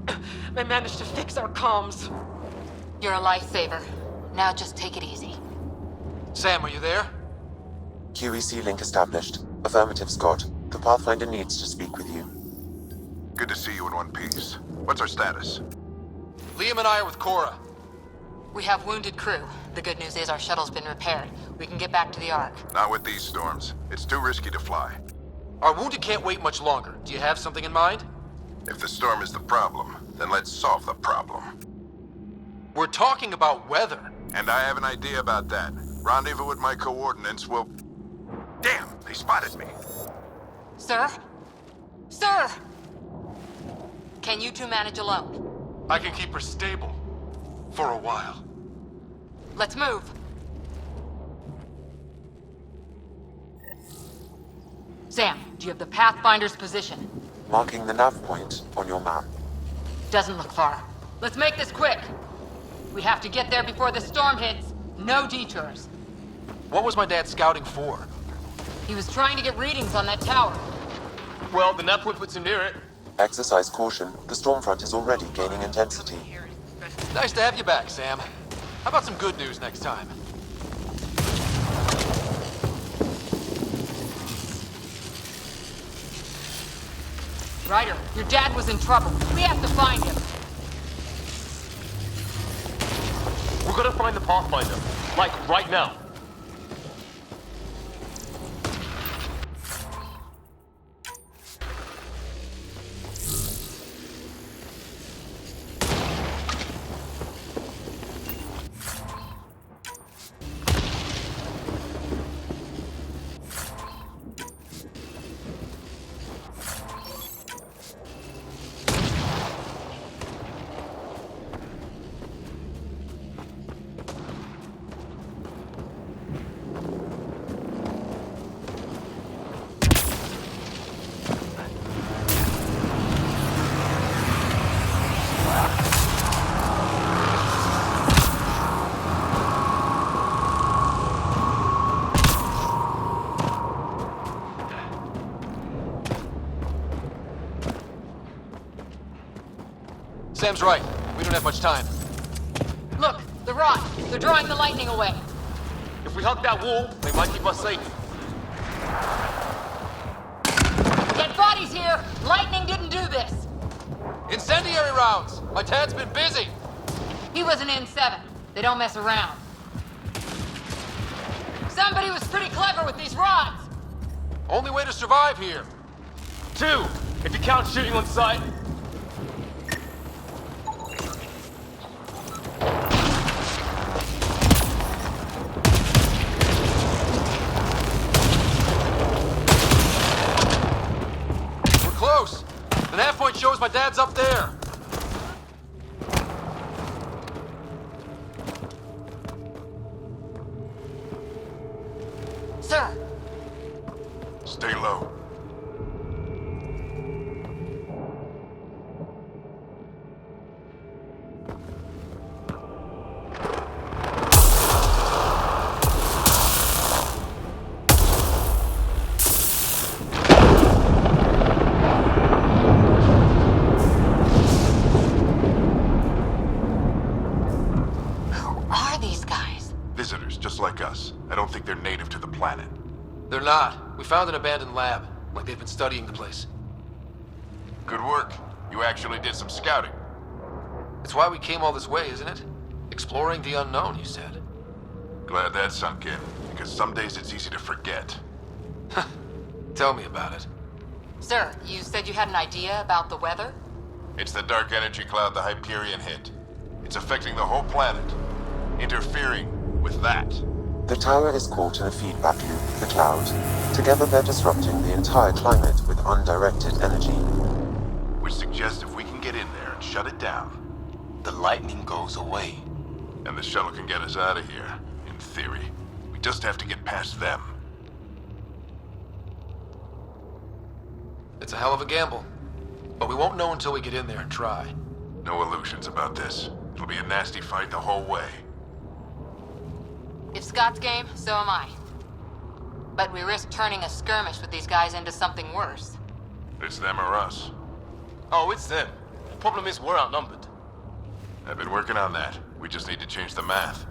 I managed to fix our comms. You're a lifesaver. Now just take it easy. Sam, are you there? QEC link established. Affirmative, Scott. The Pathfinder needs to speak with you. Good to see you in one piece. What's our status? Liam and I are with Cora. We have wounded crew. The good news is our shuttle's been repaired. We can get back to the Ark. Not with these storms. It's too risky to fly. Our wounded can't wait much longer. Do you have something in mind? If the storm is the problem, then let's solve the problem. We're talking about weather. And I have an idea about that. Rendezvous with my coordinates will... Damn, they spotted me. Sir? Sir! Can you two manage alone? I can keep her stable. For a while. Let's move. Sam, do you have the Pathfinder's position? Marking the nav point on your map. Doesn't look far. Let's make this quick. We have to get there before the storm hits. No detours. What was my dad scouting for? He was trying to get readings on that tower. Well, the nav point puts him near it. Exercise caution. The storm front is already gaining intensity. Nice to have you back, Sam. How about some good news next time? Ryder, your dad was in trouble. We have to find him. We're gonna find the Pathfinder. Like, right now. Sam's right. We don't have much time. Look, the rock. They're drawing the lightning away. If we hug that wall, they might keep us safe. Dead bodies here! Lightning didn't do this! Incendiary rounds! My dad's been busy! He was an N7. They don't mess around. Somebody was pretty clever with these rods! Only way to survive here. 2, if you count shooting on sight. Close! The nav point shows my dad's up there! Sir! Stay low. Visitors, just like us. I don't think they're native to the planet. They're not. We found an abandoned lab. Like they've been studying the place. Good work. You actually did some scouting. It's why we came all this way, isn't it? Exploring the unknown, you said. Glad that sunk in, because some days it's easy to forget. Tell me about it. Sir, you said you had an idea about the weather? It's the dark energy cloud the Hyperion hit. It's affecting the whole planet. Interfering with that. The tower is caught in a feedback loop with the cloud. Together they're disrupting the entire climate with undirected energy. Which suggests if we can get in there and shut it down, the lightning goes away. And the shuttle can get us out of here, in theory. We just have to get past them. It's a hell of a gamble. But we won't know until we get in there and try. No illusions about this. It'll be a nasty fight the whole way. If Scott's game, so am I. But we risk turning a skirmish with these guys into something worse. It's them or us. Oh, it's them. Problem is, we're outnumbered. I've been working on that. We just need to change the math.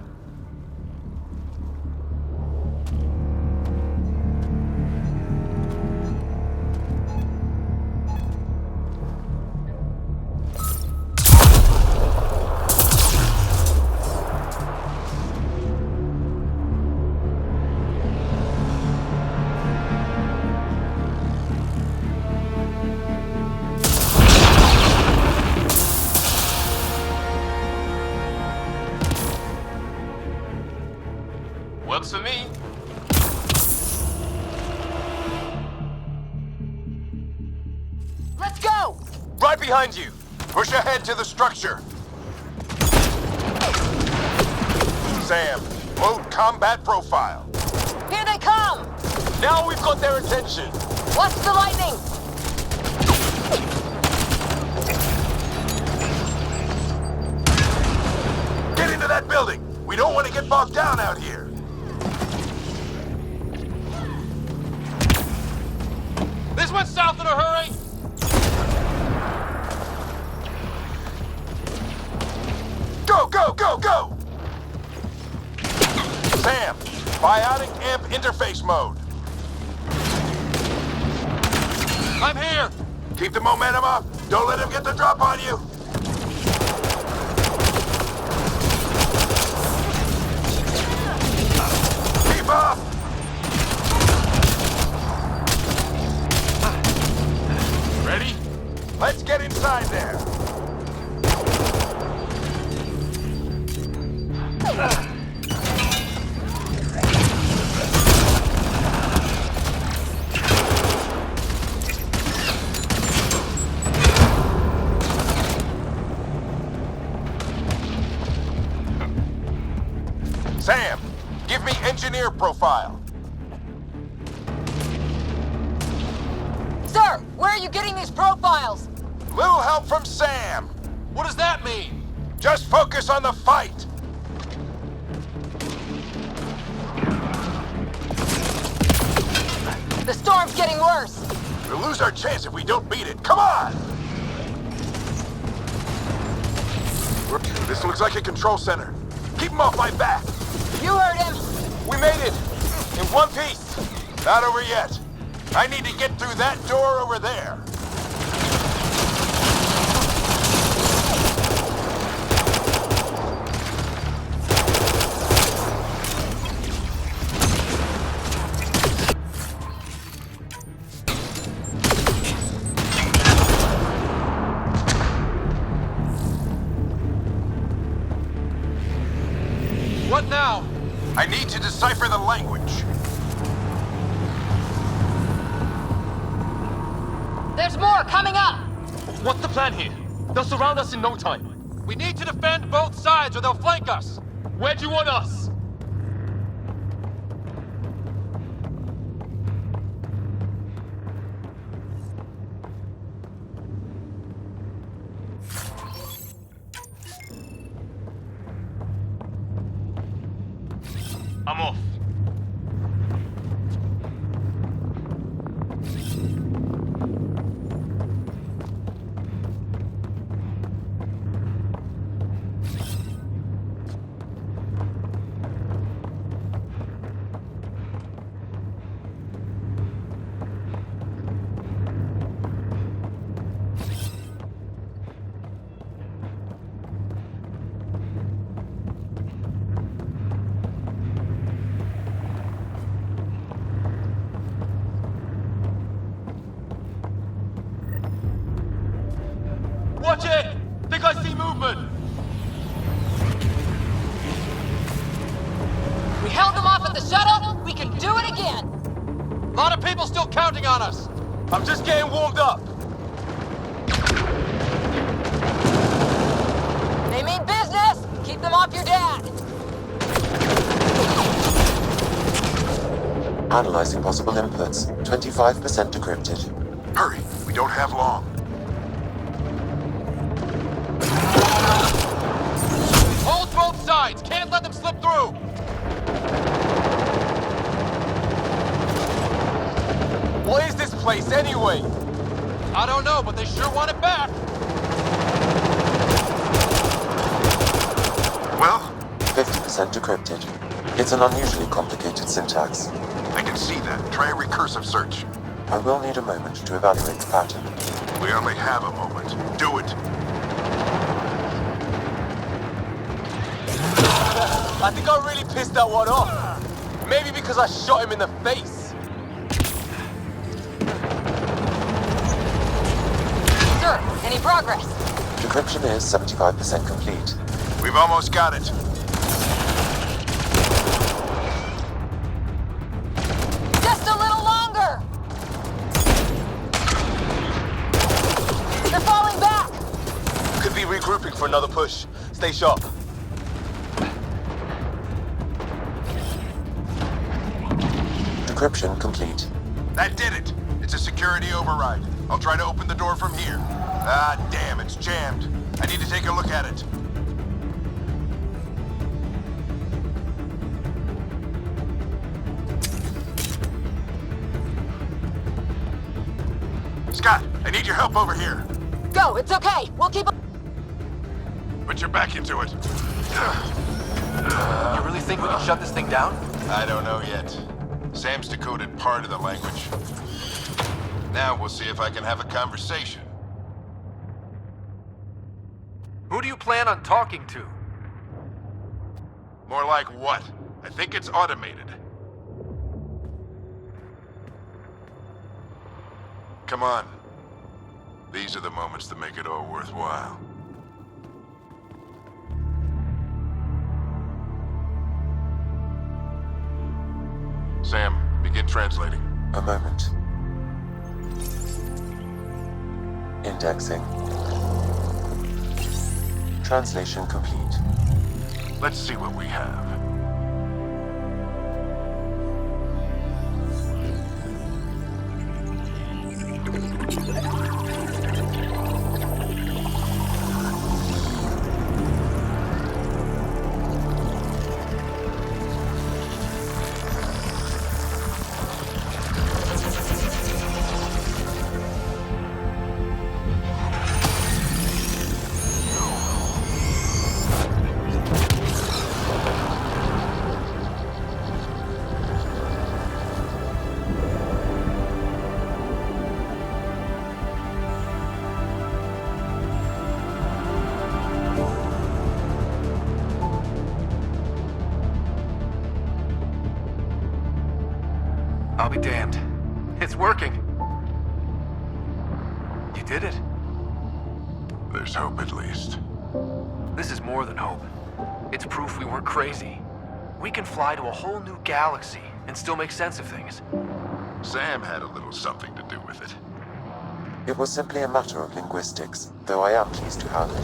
Works for me. Let's go! Right behind you! Push ahead to the structure! Sam, load combat profile. Here they come! Now we've got their attention. Watch the lightning! Get into that building! We don't want to get bogged down out here! This went south in a hurry. Go, go, go, go! Sam, biotic amp interface mode. I'm here. Keep the momentum up. Don't let him get the drop on you. Keep up! Ready? Let's get inside there. Sam, give me engineer profile. Sir, where are you getting these profiles? Little help from Sam. What does that mean? Just focus on the fight. The storm's getting worse. We'll lose our chance if we don't beat it. Come on! This looks like a control center. Keep him off my back. You heard him. We made it! In one piece! Not over yet. I need to get through that door over there. What now? I need to decipher the language. There's more coming up. What's the plan here? They'll surround us in no time. We need to defend both sides or they'll flank us. Where do you want us? I'm off. Watch it! Think I see movement! We held them off at the shuttle. We can do it again. A lot of people still counting on us. I'm just getting warmed up. They mean business. Keep them off your dad. Analyzing possible inputs. 25% decrypted. Hurry, we don't have long. Hold both sides! Can't let them slip through! What is this place anyway? I don't know, but they sure want it back. 99% decrypted. It's an unusually complicated syntax. I can see that. Try a recursive search. I will need a moment to evaluate the pattern. We only have a moment. Do it. I think I really pissed that one off. Maybe because I shot him in the face. Sir, any progress? Decryption is 75% complete. We've almost got it. Just a little longer! They're falling back! Could be regrouping for another push. Stay sharp. Decryption complete. That did it. It's a security override. I'll try to open the door from here. Ah, damn, it's jammed. I need to take a look at it. Scott, I need your help over here. Go, it's okay. We'll keep Put your back into it. You really think we can shut this thing down? I don't know yet. Sam's decoded part of the language. Now we'll see if I can have a conversation. Who do you plan on talking to? More like what? I think it's automated. Come on. These are the moments that make it all worthwhile. Sam, begin translating. A moment. Indexing. Translation complete. Let's see what we have. I'll be damned. It's working. You did it. There's hope at least. This is more than hope. It's proof we weren't crazy. We can fly to a whole new galaxy and still make sense of things. Sam had a little something to do with it. It was simply a matter of linguistics, though I am pleased to have it.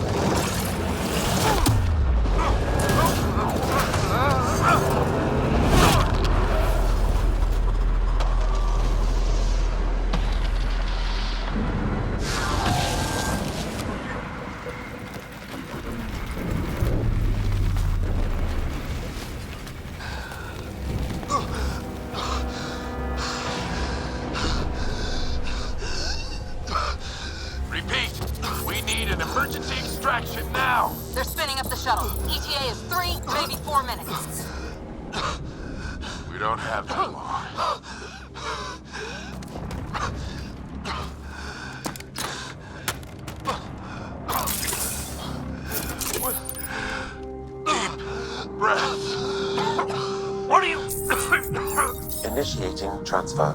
Repeat, we need an emergency extraction now. They're spinning up the shuttle. ETA is 3, maybe 4 minutes. We don't have that long. Deep breath. What are you... Initiating transfer.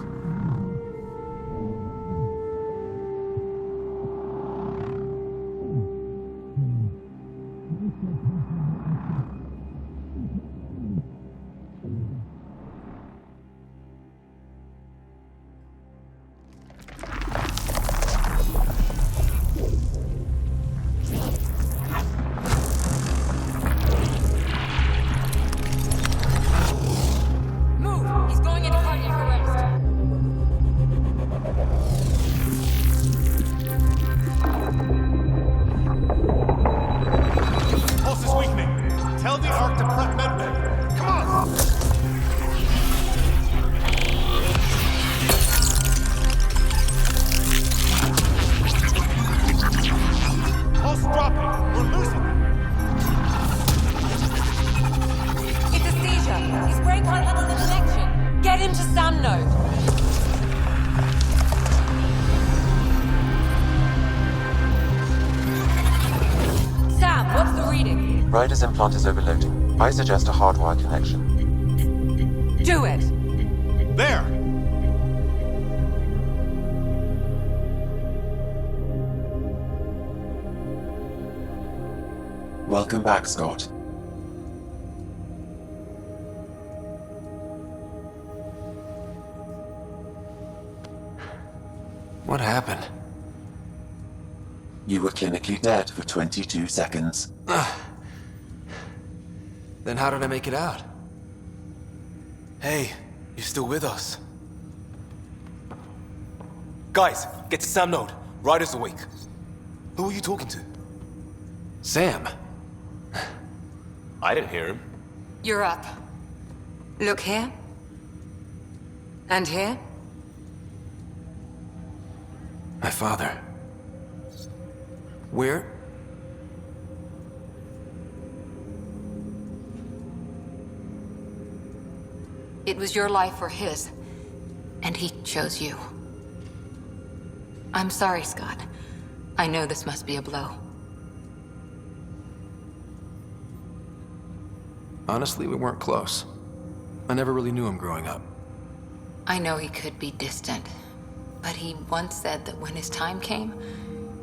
Move! He's going into cardiac arrest. Ryder's implant is overloading. I suggest a hardwire connection. Do it! There! Welcome back, Scott. What happened? You were clinically dead for 22 seconds. Then how did I make it out? Hey, you're still with us. Guys, get to Sam Node. Ryder's awake. Who are you talking to? Sam. I didn't hear him. You're up. Look here. And here. My father. Where? It was your life or his, and he chose you. I'm sorry, Scott. I know this must be a blow. Honestly, we weren't close. I never really knew him growing up. I know he could be distant, but he once said that when his time came,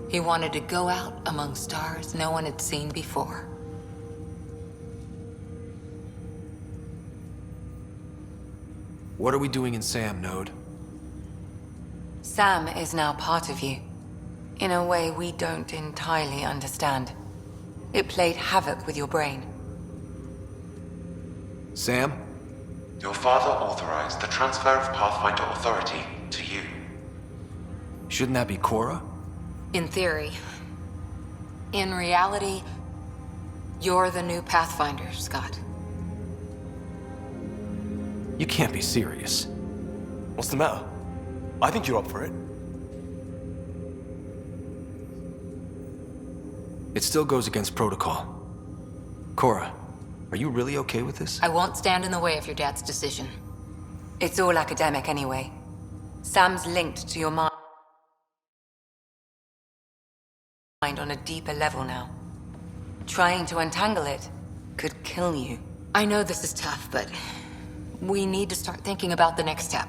he wanted to go out among stars no one had seen before. What are we doing in Sam Node? Sam is now part of you, in a way we don't entirely understand. It played havoc with your brain. Sam? Your father authorized the transfer of Pathfinder authority to you. Shouldn't that be Cora? In theory. In reality, you're the new Pathfinder, Scott. You can't be serious. What's the matter? I think you're up for it. It still goes against protocol. Cora, are you really okay with this? I won't stand in the way of your dad's decision. It's all academic anyway. Sam's linked to your mind on a deeper level now. Trying to untangle it could kill you. I know this is tough, but we need to start thinking about the next step.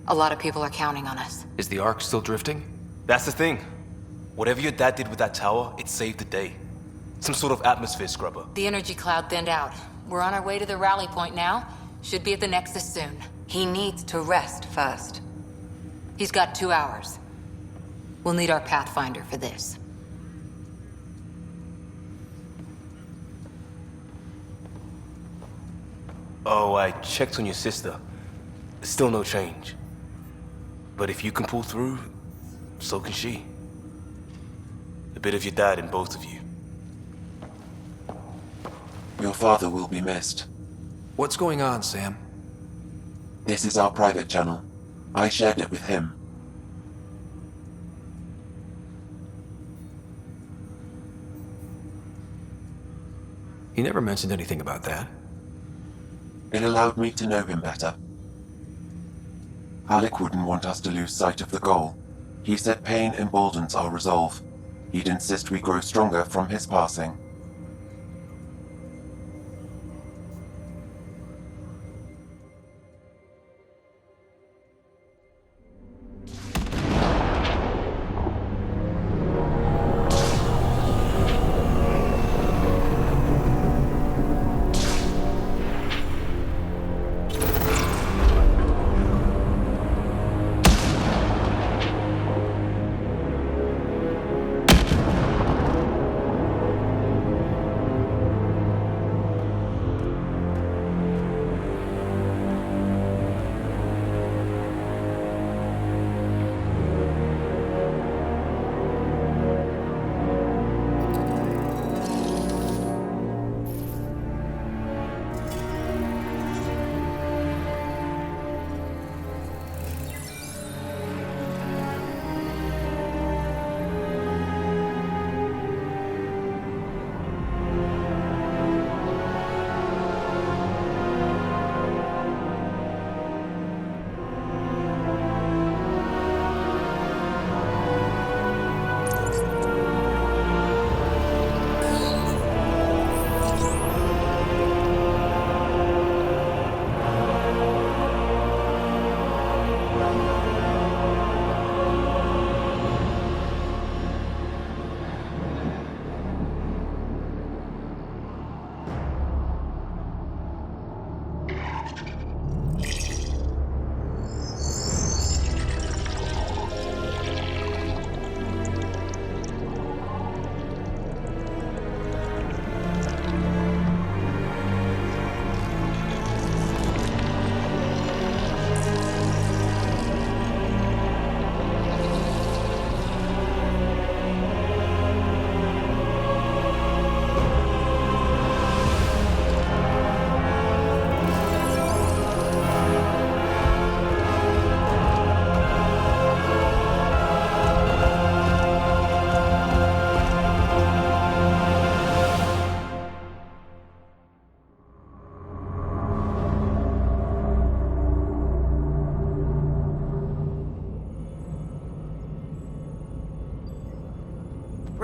A lot of people are counting on us. Is the Ark still drifting? That's the thing. Whatever your dad did with that tower, it saved the day. Some sort of atmosphere scrubber. The energy cloud thinned out. We're on our way to the rally point now. Should be at the Nexus soon. He needs to rest first. He's got 2 hours. We'll need our Pathfinder for this. Oh, I checked on your sister. Still no change. But if you can pull through, so can she. A bit of your dad in both of you. Your father will be missed. What's going on, Sam? This is our private channel. I shared it with him. He never mentioned anything about that. It allowed me to know him better. Alec wouldn't want us to lose sight of the goal. He said pain emboldens our resolve. He'd insist we grow stronger from his passing.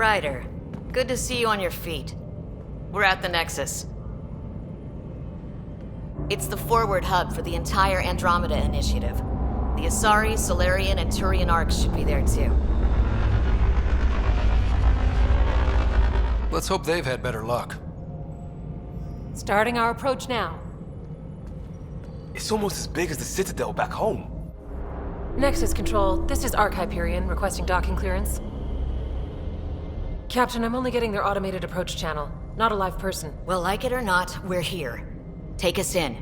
Ryder. Good to see you on your feet. We're at the Nexus. It's the forward hub for the entire Andromeda Initiative. The Asari, Solarian, and Turian arcs should be there too. Let's hope they've had better luck. Starting our approach now. It's almost as big as the Citadel back home. Nexus Control, this is Arc Hyperion requesting docking clearance. Captain, I'm only getting their automated approach channel, not a live person. Well, like it or not, we're here. Take us in.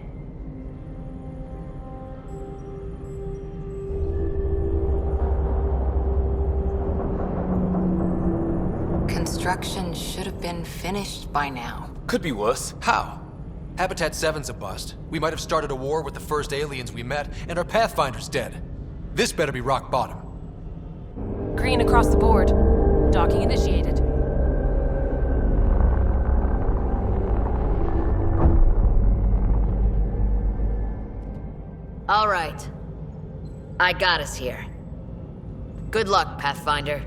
Construction should have been finished by now. Could be worse. How? Habitat 7's a bust. We might have started a war with the first aliens we met, and our Pathfinder's dead. This better be rock bottom. Green across the board. Docking initiated. All right. I got us here. Good luck, Pathfinder.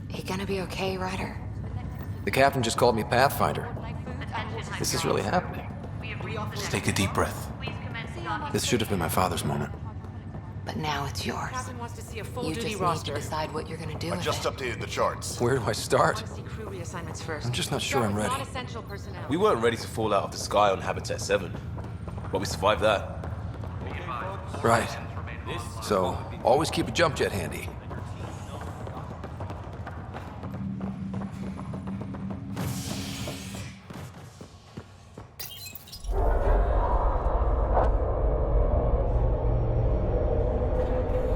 You gonna be okay, Ryder? The captain just called me Pathfinder. This is really happening. Just take a deep breath. This should have been my father's moment. But now it's yours. Captain wants to see a full You duty just roster. need to decide what you're gonna do with Just it. updated the charts. Where do I start? See crew reassignments first. I'm just not sure I'm ready. Non-essential personnel. We weren't ready to fall out of the sky on Habitat 7, but we survived that. Right. So, always keep a jump jet handy.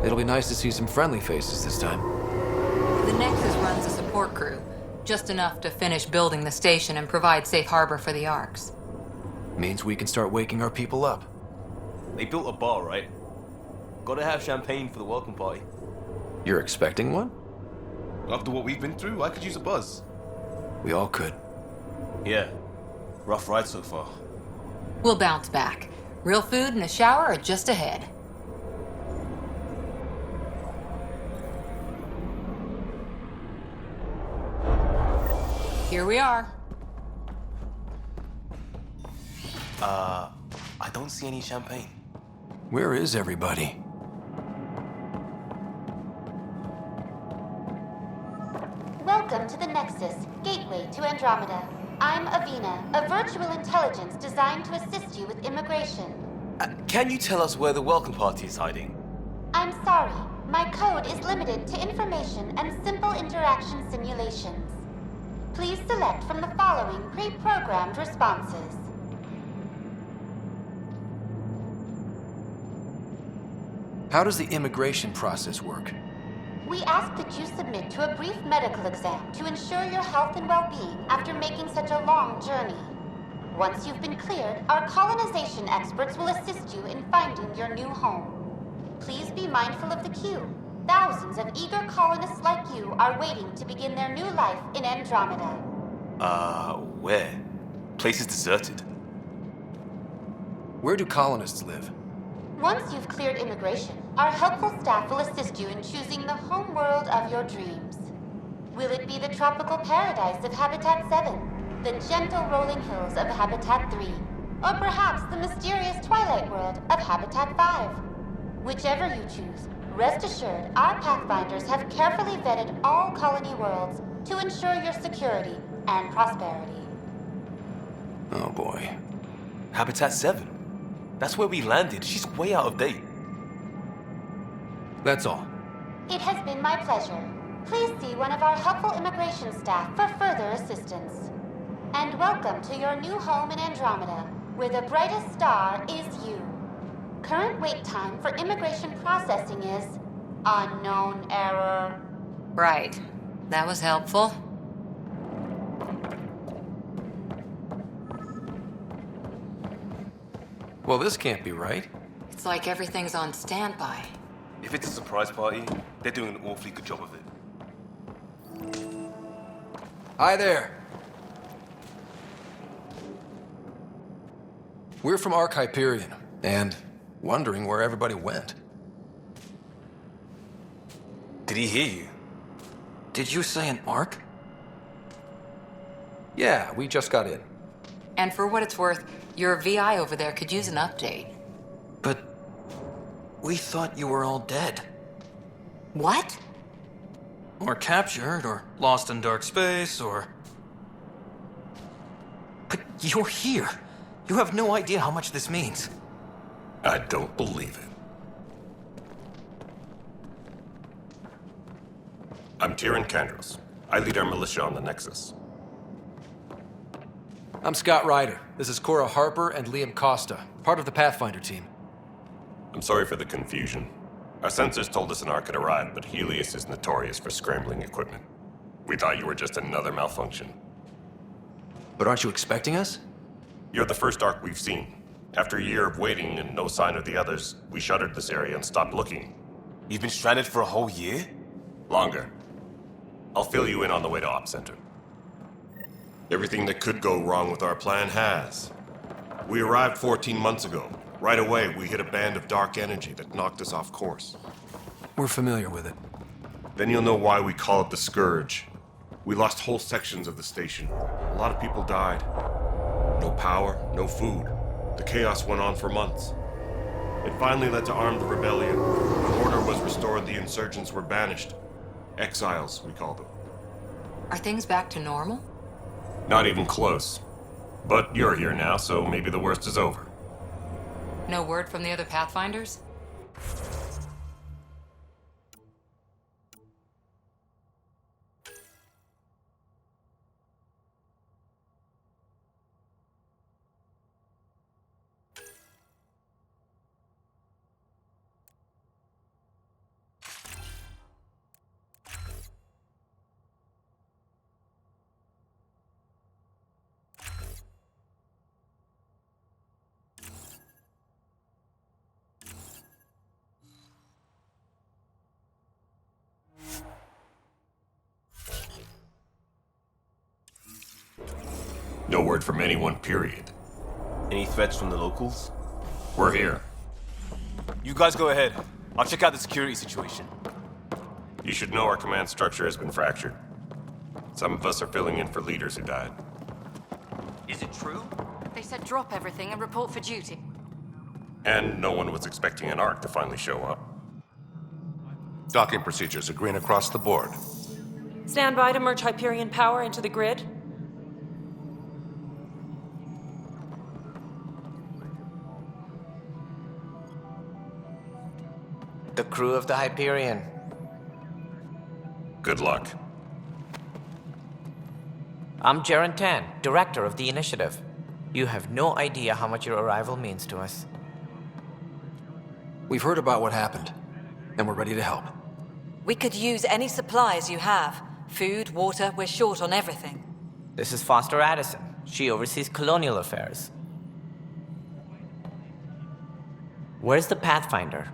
It'll be nice to see some friendly faces this time. The Nexus runs a support crew, just enough to finish building the station and provide safe harbor for the arcs. Means we can start waking our people up. They built a bar, right? Gotta have champagne for the welcome party. You're expecting one? After what we've been through, I could use a buzz. We all could. Yeah. Rough ride so far. We'll bounce back. Real food and a shower are just ahead. Here we are. I don't see any champagne. Where is everybody? Welcome to the Nexus, gateway to Andromeda. I'm Avina, a virtual intelligence designed to assist you with immigration. Can you tell us where the welcome party is hiding? I'm sorry, my code is limited to information and simple interaction simulations. Please select from the following pre-programmed responses. How does the immigration process work? We ask that you submit to a brief medical exam to ensure your health and well-being after making such a long journey. Once you've been cleared, our colonization experts will assist you in finding your new home. Please be mindful of the queue. Thousands of eager colonists like you are waiting to begin their new life in Andromeda. Where? Place is deserted. Where do colonists live? Once you've cleared immigration, our helpful staff will assist you in choosing the home world of your dreams. Will it be the tropical paradise of Habitat 7, the gentle rolling hills of Habitat 3, or perhaps the mysterious twilight world of Habitat 5? Whichever you choose, rest assured our Pathfinders have carefully vetted all colony worlds to ensure your security and prosperity. Oh boy. Habitat 7. That's where we landed. She's way out of date. That's all. It has been my pleasure. Please see one of our helpful immigration staff for further assistance. And welcome to your new home in Andromeda, where the brightest star is you. Current wait time for immigration processing is unknown error. Right. That was helpful. Well, this can't be right. It's like everything's on standby. If it's a surprise party, they're doing an awfully good job of it. Hi there. We're from Ark Hyperion, and wondering where everybody went. Did he hear you? Did you say an Ark? Yeah, we just got in. And for what it's worth, your VI over there could use an update. But we thought you were all dead. What? Or captured, or lost in dark space, or... But you're here. You have no idea how much this means. I don't believe it. I'm Tyrion Kandros. I lead our militia on the Nexus. I'm Scott Ryder. This is Cora Harper and Liam Costa, part of the Pathfinder team. I'm sorry for the confusion. Our sensors told us an Ark had arrived, but Helios is notorious for scrambling equipment. We thought you were just another malfunction. But aren't you expecting us? You're the first Ark we've seen. After a year of waiting and no sign of the others, we shuttered this area and stopped looking. You've been stranded for a whole year? Longer. I'll fill you in on the way to Op Center. Everything that could go wrong with our plan has. We arrived 14 months ago. Right away, we hit a band of dark energy that knocked us off course. We're familiar with it. Then you'll know why we call it the Scourge. We lost whole sections of the station. A lot of people died. No power, no food. The chaos went on for months. It finally led to armed rebellion. When order was restored, the insurgents were banished. Exiles, we call them. Are things back to normal? Not even close. But you're here now, so maybe the worst is over. No word from the other Pathfinders? No word from anyone, period. Any threats from the locals? We're here. You guys go ahead. I'll check out the security situation. You should know our command structure has been fractured. Some of us are filling in for leaders who died. Is it true? They said drop everything and report for duty. And no one was expecting an Ark to finally show up. Docking procedures are green across the board. Stand by to merge Hyperion power into the grid. The crew of the Hyperion. Good luck. I'm Jaren Tan, director of the Initiative. You have no idea how much your arrival means to us. We've heard about what happened, and we're ready to help. We could use any supplies you have. Food, water, we're short on everything. This is Foster Addison. She oversees colonial affairs. Where's the Pathfinder?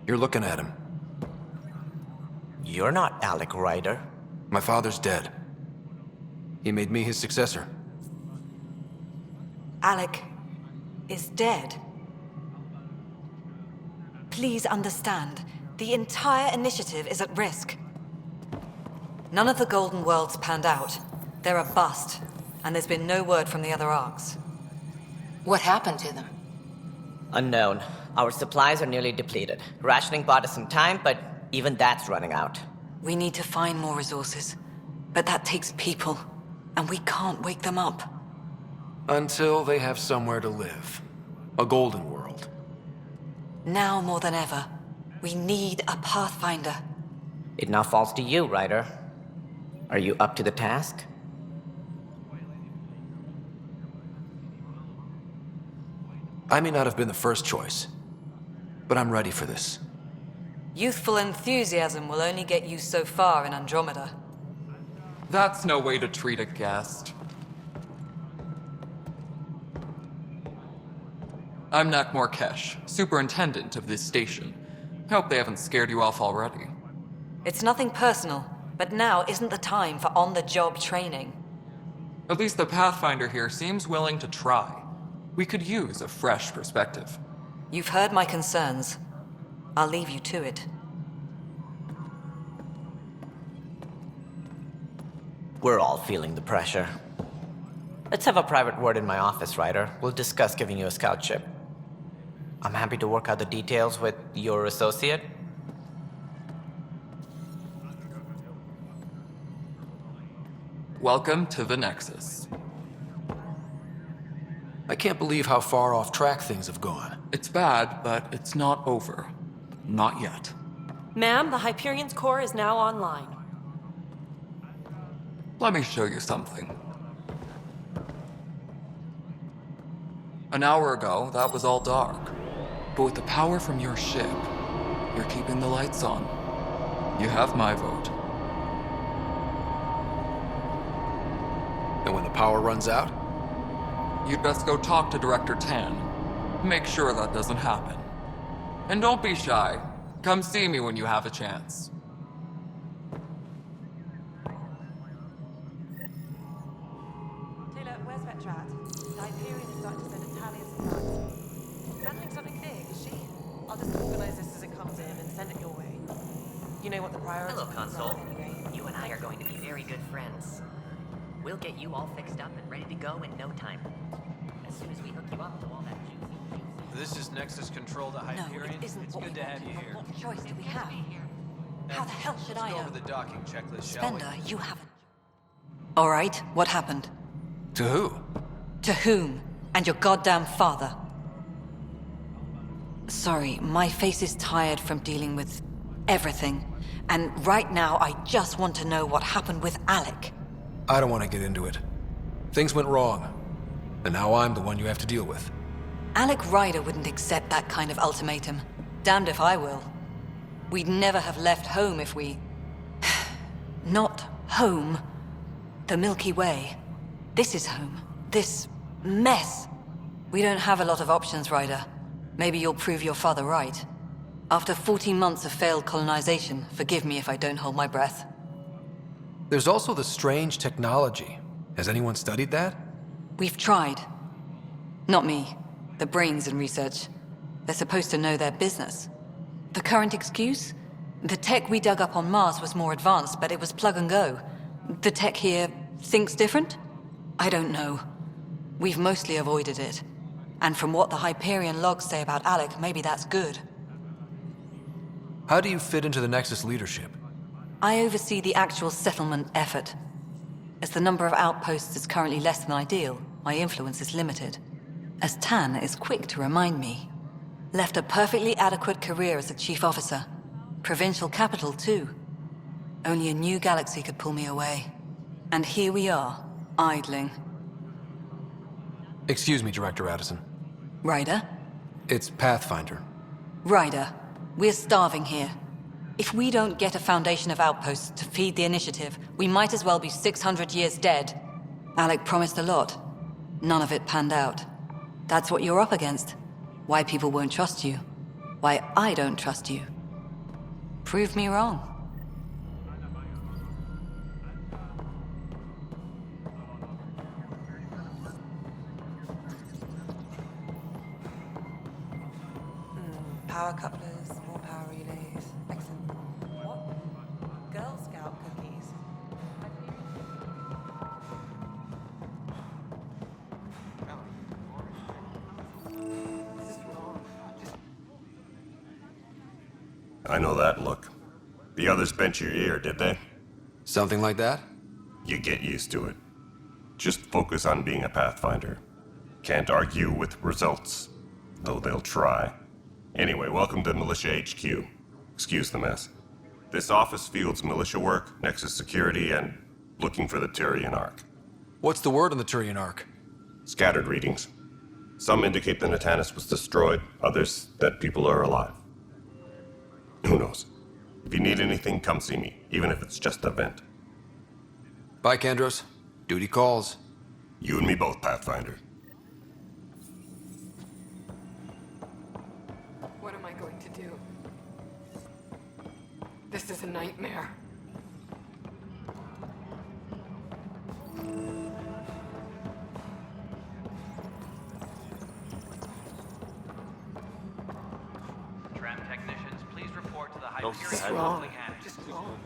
You're looking at him. You're not Alec Ryder. My father's dead. He made me his successor. Alec is dead. Please understand, the entire initiative is at risk. None of the Golden Worlds panned out. They're a bust, and there's been no word from the other arcs. What happened to them? Unknown. Our supplies are nearly depleted. Rationing bought us some time, but even that's running out. We need to find more resources, but that takes people, and we can't wake them up. Until they have somewhere to live. A golden world. Now more than ever, we need a Pathfinder. It now falls to you, Ryder. Are you up to the task? I may not have been the first choice, but I'm ready for this. Youthful enthusiasm will only get you so far in Andromeda. That's no way to treat a guest. I'm Nak Morkesh, superintendent of this station. Hope they haven't scared you off already. It's nothing personal, but now isn't the time for on-the-job training. At least the Pathfinder here seems willing to try. We could use a fresh perspective. You've heard my concerns. I'll leave you to it. We're all feeling the pressure. Let's have a private word in my office, Ryder. We'll discuss giving you a scout ship. I'm happy to work out the details with your associate. Welcome to the Nexus. I can't believe how far off track things have gone. It's bad, but it's not over. Not yet. Ma'am, the Hyperion's core is now online. Let me show you something. An hour ago, that was all dark. But with the power from your ship, you're keeping the lights on. You have my vote. And when the power runs out? You'd best go talk to Director Tan. Make sure that doesn't happen. And don't be shy. Come see me when you have a chance. Taylor, where's Vetrat? The Hyperion is starting to send a tally of supplies. Handling something big, is she? I'll just organize this as it comes in and send it your way. You know what the priorities Hello, Console. are anyway. You and I are going to be very good friends. We'll get you all fixed up and ready to go in no time. As soon as we hook you up to all that juicy... This is Nexus Control to Hyperion. No, it isn't it's what good we to have wanted, you but here. what choice do we have? How the hell should I Let's go know? over the docking checklist, shall we? Spender, you haven't. All right, what happened? To who? To whom? And your goddamn father. Sorry, my face is tired from dealing with everything. And right now, I just want to know what happened with Alec. I don't want to get into it. Things went wrong. And now I'm the one you have to deal with. Alec Ryder wouldn't accept that kind of ultimatum. Damned if I will. We'd never have left home if we... Not home. The Milky Way. This is home. This mess. We don't have a lot of options, Ryder. Maybe you'll prove your father right. After 14 months of failed colonization, forgive me if I don't hold my breath. There's also the strange technology. Has anyone studied that? We've tried. Not me. The brains in research. They're supposed to know their business. The current excuse? The tech we dug up on Mars was more advanced, but it was plug and go. The tech here thinks different? I don't know. We've mostly avoided it. And from what the Hyperion logs say about Alec, maybe that's good. How do you fit into the Nexus leadership? I oversee the actual settlement effort. As the number of outposts is currently less than ideal, my influence is limited. As Tan is quick to remind me. Left a perfectly adequate career as a chief officer. Provincial capital, too. Only a new galaxy could pull me away. And here we are, idling. Excuse me, Director Addison. Ryder? It's Pathfinder. Ryder, we're starving here. If we don't get a foundation of outposts to feed the initiative, we might as well be 600 years dead. Alec promised a lot. None of it panned out. That's what you're up against. Why people won't trust you. Why I don't trust you. Prove me wrong. Power couplers, more power relays. Excellent. What? Girl Scout cookies. I know that look. The others bent your ear, did they? Something like that? You get used to it. Just focus on being a Pathfinder. Can't argue with results, though they'll try. Anyway, welcome to Militia HQ. Excuse the mess. This office fields militia work, Nexus security, and looking for the Turian Ark. What's the word on the Turian Ark? Scattered readings. Some indicate the Natanus was destroyed, others that people are alive. Who knows? If you need anything, come see me, even if it's just a vent. Bye, Kandros. Duty calls. You and me both, Pathfinder. What am I going to do? This is a nightmare. to the No, Hyperion just wrong. rolling hand. Just wrong.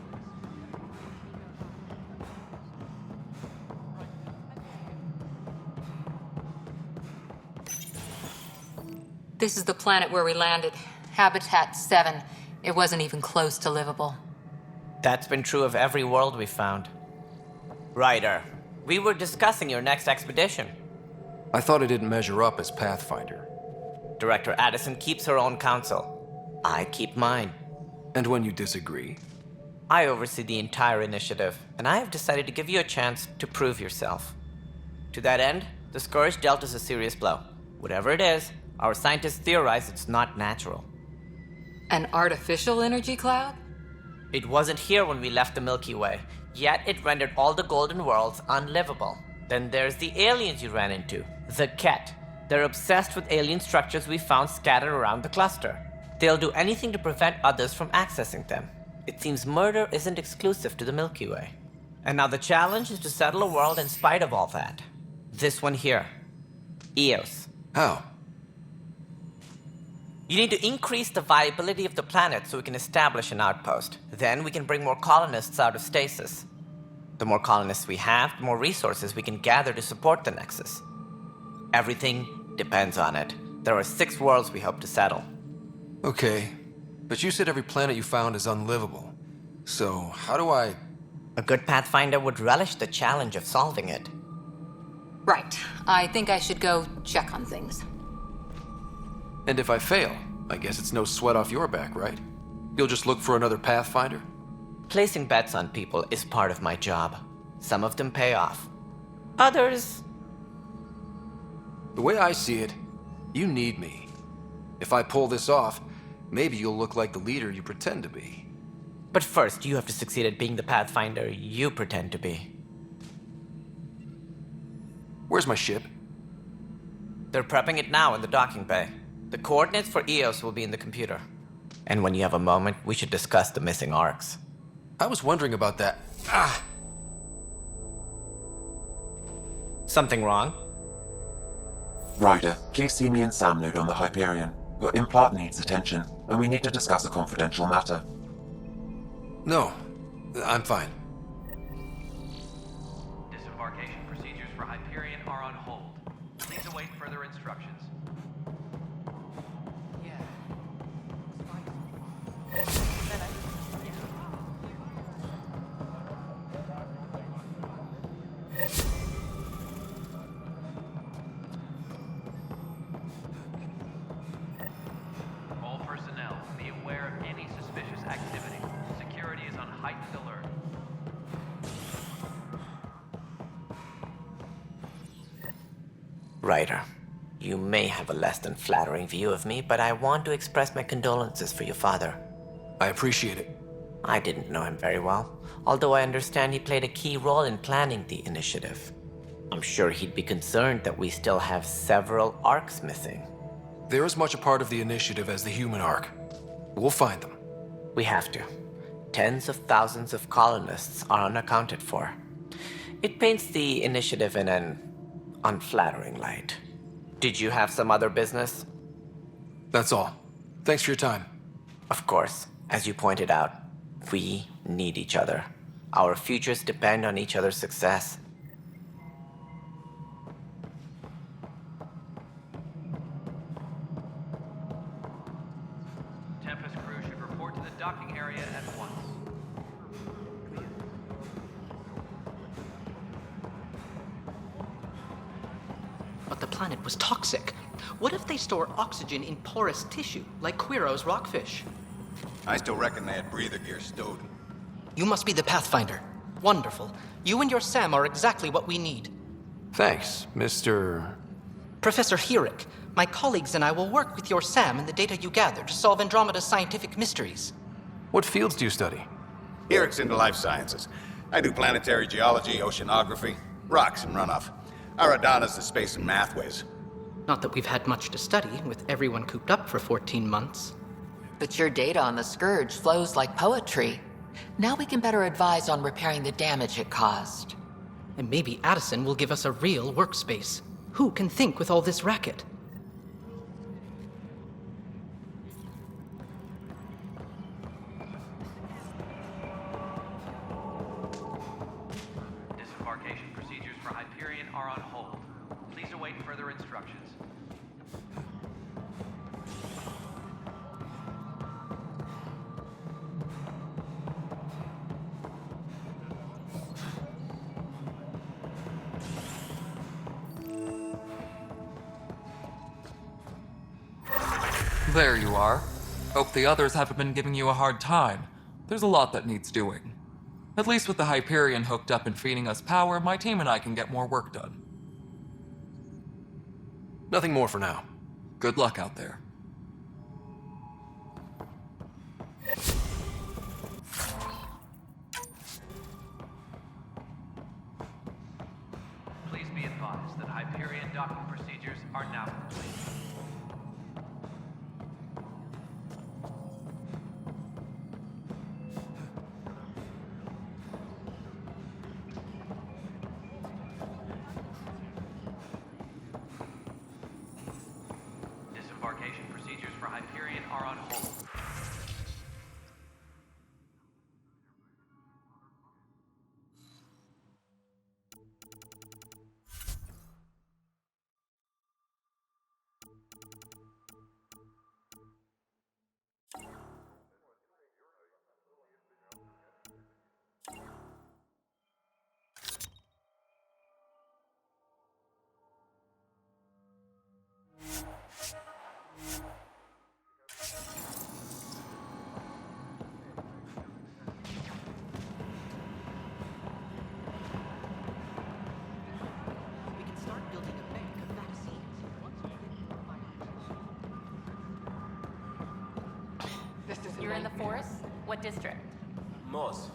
This is the planet where we landed. Habitat 7. It wasn't even close to livable. That's been true of every world we found. Ryder, we were discussing your next expedition. I thought it didn't measure up as Pathfinder. Director Addison keeps her own counsel. I keep mine. And when you disagree? I oversee the entire initiative, and I have decided to give you a chance to prove yourself. To that end, the Scourge dealt us a serious blow. Whatever it is, our scientists theorize it's not natural. An artificial energy cloud? It wasn't here when we left the Milky Way, yet it rendered all the golden worlds unlivable. Then there's the aliens you ran into, the Ket. They're obsessed with alien structures we found scattered around the cluster. They'll do anything to prevent others from accessing them. It seems murder isn't exclusive to the Milky Way. And now the challenge is to settle a world in spite of all that. This one here. Eos. How? You need to increase the viability of the planet so we can establish an outpost. Then we can bring more colonists out of stasis. The more colonists we have, the more resources we can gather to support the Nexus. Everything depends on it. There are 6 worlds we hope to settle. Okay, but you said every planet you found is unlivable. So, how do I... A good Pathfinder would relish the challenge of solving it. Right. I think I should go check on things. And if I fail, I guess it's no sweat off your back, right? You'll just look for another Pathfinder? Placing bets on people is part of my job. Some of them pay off. Others... The way I see it, you need me. If I pull this off, maybe you'll look like the leader you pretend to be. But first, you have to succeed at being the Pathfinder you pretend to be. Where's my ship? They're prepping it now in the docking bay. The coordinates for Eos will be in the computer. And when you have a moment, we should discuss the missing arcs. I was wondering about that. Something wrong? Ryder, please see me and Sam node on the Hyperion. Your implant needs attention, and we need to discuss a confidential matter. No, I'm fine. Disembarkation procedures for Hyperion are on hold. Please await further instructions. All personnel, be aware of any suspicious activity. Security is on heightened alert. Ryder, you may have a less than flattering view of me, but I want to express my condolences for your father. I appreciate it. I didn't know him very well, although I understand he played a key role in planning the initiative. I'm sure he'd be concerned that we still have several arcs missing. They're as much a part of the initiative as the human arc. We'll find them. We have to. Tens of thousands of colonists are unaccounted for. It paints the initiative in an unflattering light. Did you have some other business? That's all. Thanks for your time. Of course. As you pointed out, we need each other. Our futures depend on each other's success. Tempest crew should report to the docking area at once. But the planet was toxic. What if they store oxygen in porous tissue, like Quiro's rockfish? I still reckon they had breather gear stowed. You must be the Pathfinder. Wonderful. You and your Sam are exactly what we need. Thanks, Mr... Professor Herrick, my colleagues and I will work with your Sam and the data you gather to solve Andromeda's scientific mysteries. What fields do you study? Herrick's into life sciences. I do planetary geology, oceanography, rocks and runoff. Aradana's the space and math whiz. Not that we've had much to study, with everyone cooped up for 14 months. But your data on the Scourge flows like poetry. Now we can better advise on repairing the damage it caused. And maybe Addison will give us a real workspace. Who can think with all this racket? Please await further instructions. There you are. Hope the others haven't been giving you a hard time. There's a lot that needs doing. At least with the Hyperion hooked up and feeding us power, my team and I can get more work done. Nothing more for now. Good luck out there. Please be advised that Hyperion docking procedures are now complete. Disembarkation procedures for Hyperion are on hold. We can start building a bank of vaccines. This is You're in the forest? What district? Moss.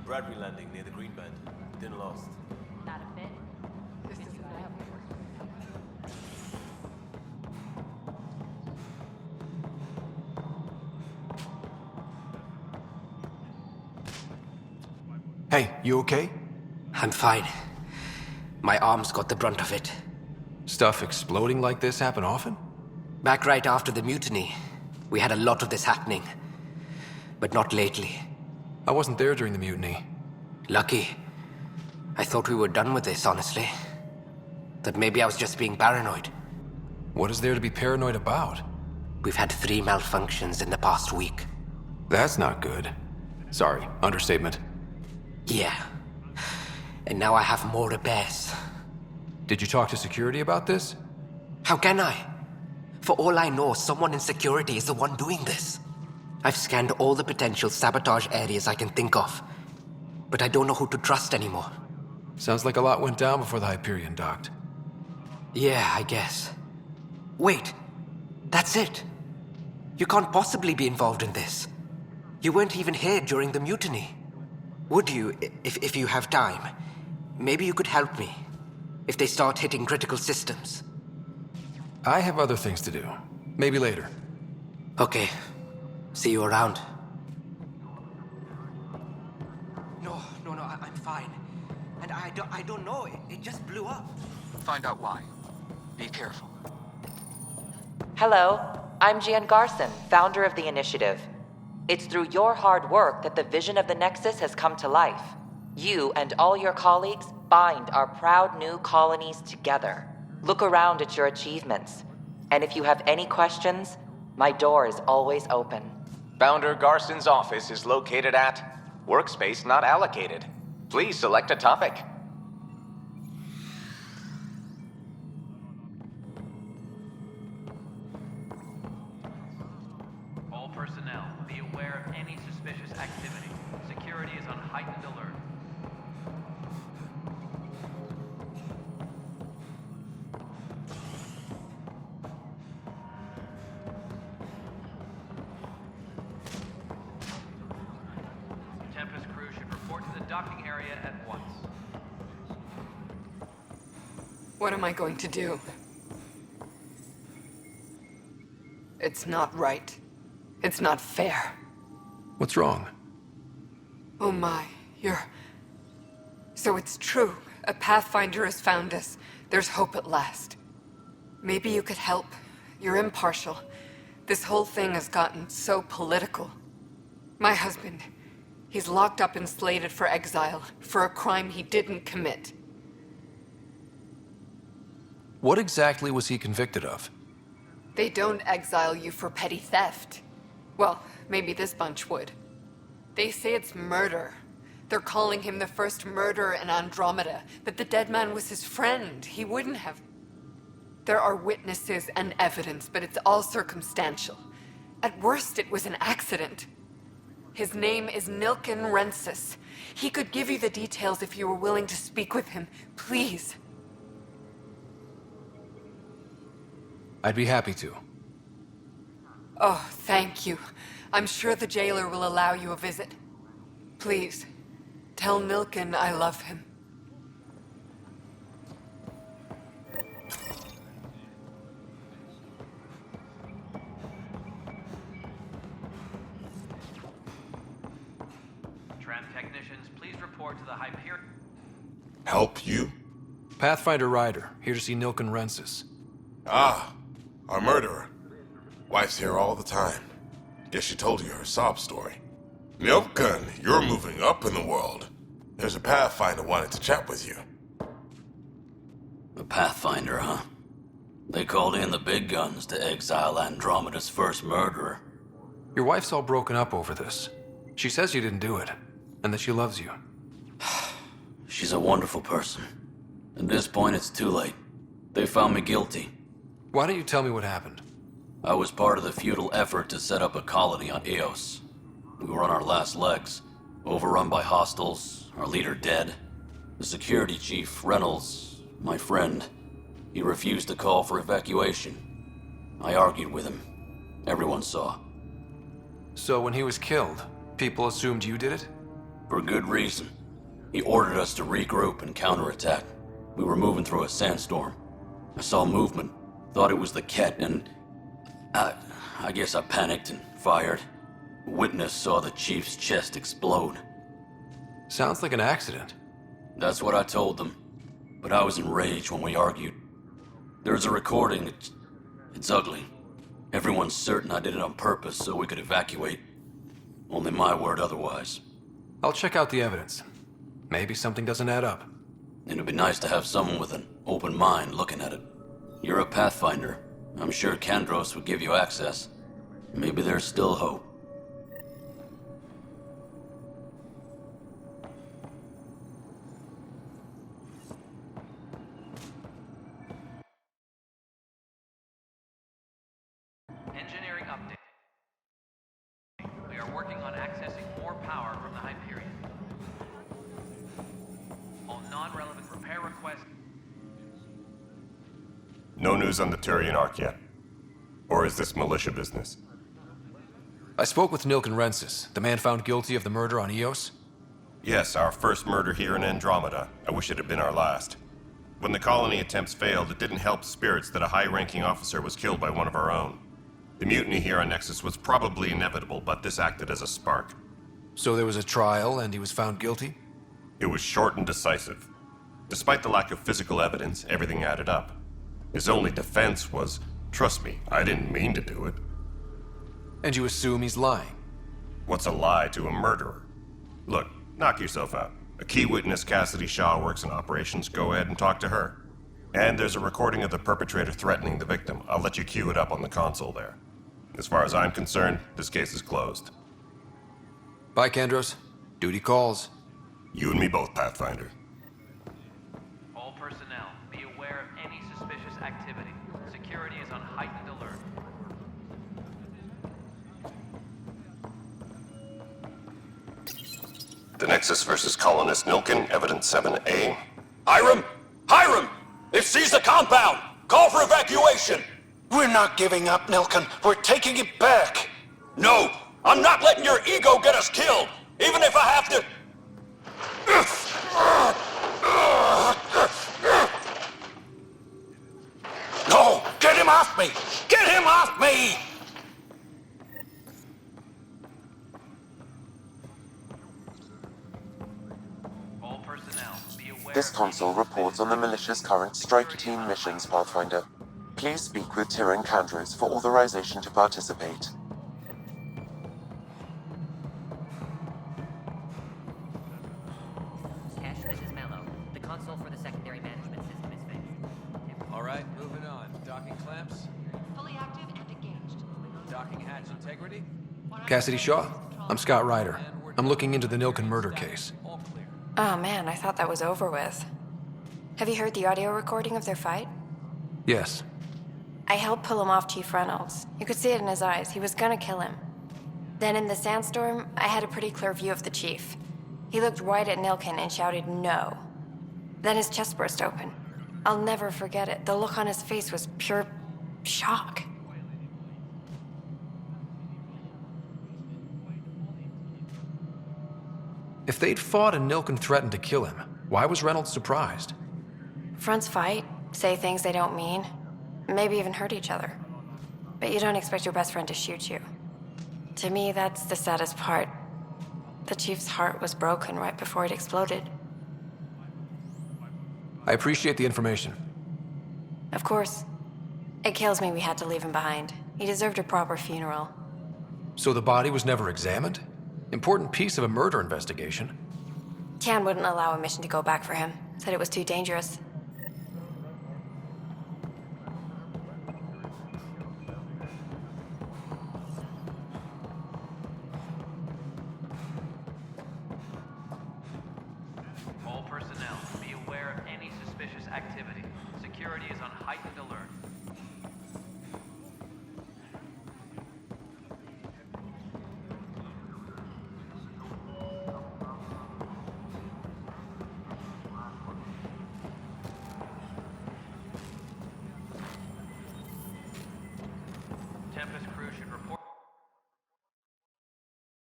Bradbury Landing near the Green Band. Didn't lost. Not a fit. This is Hey, you okay? I'm fine. My arms got the brunt of it. Stuff exploding like this happen often? Back right after the mutiny, we had a lot of this happening. But not lately. I wasn't there during the mutiny. Lucky. I thought we were done with this, honestly. That maybe I was just being paranoid. What is there to be paranoid about? We've had 3 malfunctions in the past week. That's not good. Sorry, understatement. Yeah. And now I have more repairs. Did you talk to security about this? How can I? For all I know, someone in security is the one doing this. I've scanned all the potential sabotage areas I can think of. But I don't know who to trust anymore. Sounds like a lot went down before the Hyperion docked. Yeah, I guess. Wait. That's it. You can't possibly be involved in this. You weren't even here during the mutiny. Would you, if you have time? Maybe you could help me. If they start hitting critical systems. I have other things to do. Maybe later. Okay. See you around. No, I'm fine. And I don't know. It just blew up. Find out why. Be careful. Hello, I'm Gian Garson, founder of the Initiative. It's through your hard work that the vision of the Nexus has come to life. You and all your colleagues bind our proud new colonies together. Look around at your achievements. And if you have any questions, my door is always open. Founder Garson's office is located at Workspace Not Allocated. Please select a topic. All personnel, be aware of any suspicious activity. Security is on heightened alert. Tempest crew should report to the docking area at once. What am I going to do? It's not right. It's not fair. What's wrong? Oh my, So it's true. A Pathfinder has found us. There's hope at last. Maybe you could help. You're impartial. This whole thing has gotten so political. My husband, he's locked up and slated for exile for a crime he didn't commit. What exactly was he convicted of? They don't exile you for petty theft. Well, maybe this bunch would. They say it's murder. They're calling him the first murderer in Andromeda, but the dead man was his friend. He wouldn't have... There are witnesses and evidence, but it's all circumstantial. At worst, it was an accident. His name is Nilken Rensis. He could give you the details if you were willing to speak with him. Please. I'd be happy to. Oh, thank you. I'm sure the jailer will allow you a visit. Please, tell Nilken I love him. Tram technicians, please report to the Hyperion. Help you? Pathfinder Ryder, here to see Nilken Rensis. Ah, our murderer. Wife's here all the time. Guess she told you her sob story. Nilken, you're moving up in the world. There's a Pathfinder wanting to chat with you. A Pathfinder, huh? They called in the big guns to exile Andromeda's first murderer. Your wife's all broken up over this. She says you didn't do it, and that she loves you. She's a wonderful person. At this point, it's too late. They found me guilty. Why don't you tell me what happened? I was part of the futile effort to set up a colony on Eos. We were on our last legs, overrun by hostiles, our leader dead. The security chief, Reynolds, my friend, he refused to call for evacuation. I argued with him. Everyone saw. So when he was killed, people assumed you did it? For good reason. He ordered us to regroup and counterattack. We were moving through a sandstorm. I saw movement, thought it was the Ket, and I guess I panicked and fired. A witness saw the chief's chest explode. Sounds like an accident. That's what I told them. But I was enraged when we argued. There's a recording. It's ugly. Everyone's certain I did it on purpose so we could evacuate. Only my word otherwise. I'll check out the evidence. Maybe something doesn't add up. It'd be nice to have someone with an open mind looking at it. You're a Pathfinder. I'm sure Kandros would give you access. Maybe there's still hope. Engineering update. We are working on accessing more power from the Hyperion. All non-relevant repair requests. No news on the Turian Ark yet? Or is this militia business? I spoke with Nilken Rensis, the man found guilty of the murder on Eos. Yes, our first murder here in Andromeda. I wish it had been our last. When the colony attempts failed, it didn't help spirits that a high-ranking officer was killed by one of our own. The mutiny here on Nexus was probably inevitable, but this acted as a spark. So there was a trial and he was found guilty? It was short and decisive. Despite the lack of physical evidence, everything added up. His only defense was, trust me, I didn't mean to do it. And you assume he's lying? What's a lie to a murderer? Look, knock yourself out. A key witness, Cassidy Shaw, works in operations. Go ahead and talk to her. And there's a recording of the perpetrator threatening the victim. I'll let you cue it up on the console there. As far as I'm concerned, this case is closed. Bye, Kandros. Duty calls. You and me both, Pathfinder. All personnel, be aware of any suspicious activity. Security is on heightened alert. The Nexus versus Colonist Nilken, Evidence 7A. Hiram! Hiram! They've seized the compound! Call for evacuation! We're not giving up, Nilken. We're taking it back. No! I'm not letting your ego get us killed! Even if I have to... No! Get him off me! Get him off me! All personnel, be aware. This console reports on the militia's current strike team missions, Pathfinder. Please speak with Tyrion Kandros for authorization to participate. Cash, this is Mello. The console for the secondary management system is finished. All right, Cassidy Shaw. I'm Scott Ryder. I'm looking into the Nilken murder case. Oh man, I thought that was over with. Have you heard the audio recording of their fight? Yes. I helped pull him off Chief Reynolds. You could see it in his eyes. He was gonna kill him. Then in the sandstorm, I had a pretty clear view of the chief. He looked right at Nilken and shouted no. Then his chest burst open. I'll never forget it. The look on his face was pure shock. If they'd fought and Nilken threatened to kill him, why was Reynolds surprised? Fronts fight, say things they don't mean, maybe even hurt each other. But you don't expect your best friend to shoot you. To me, that's the saddest part. The chief's heart was broken right before it exploded. I appreciate the information. Of course. It kills me we had to leave him behind. He deserved a proper funeral. So the body was never examined? Important piece of a murder investigation. Tian wouldn't allow a mission to go back for him. Said it was too dangerous. All personnel, be aware of any suspicious activity. Security is on heightened alert. Tempest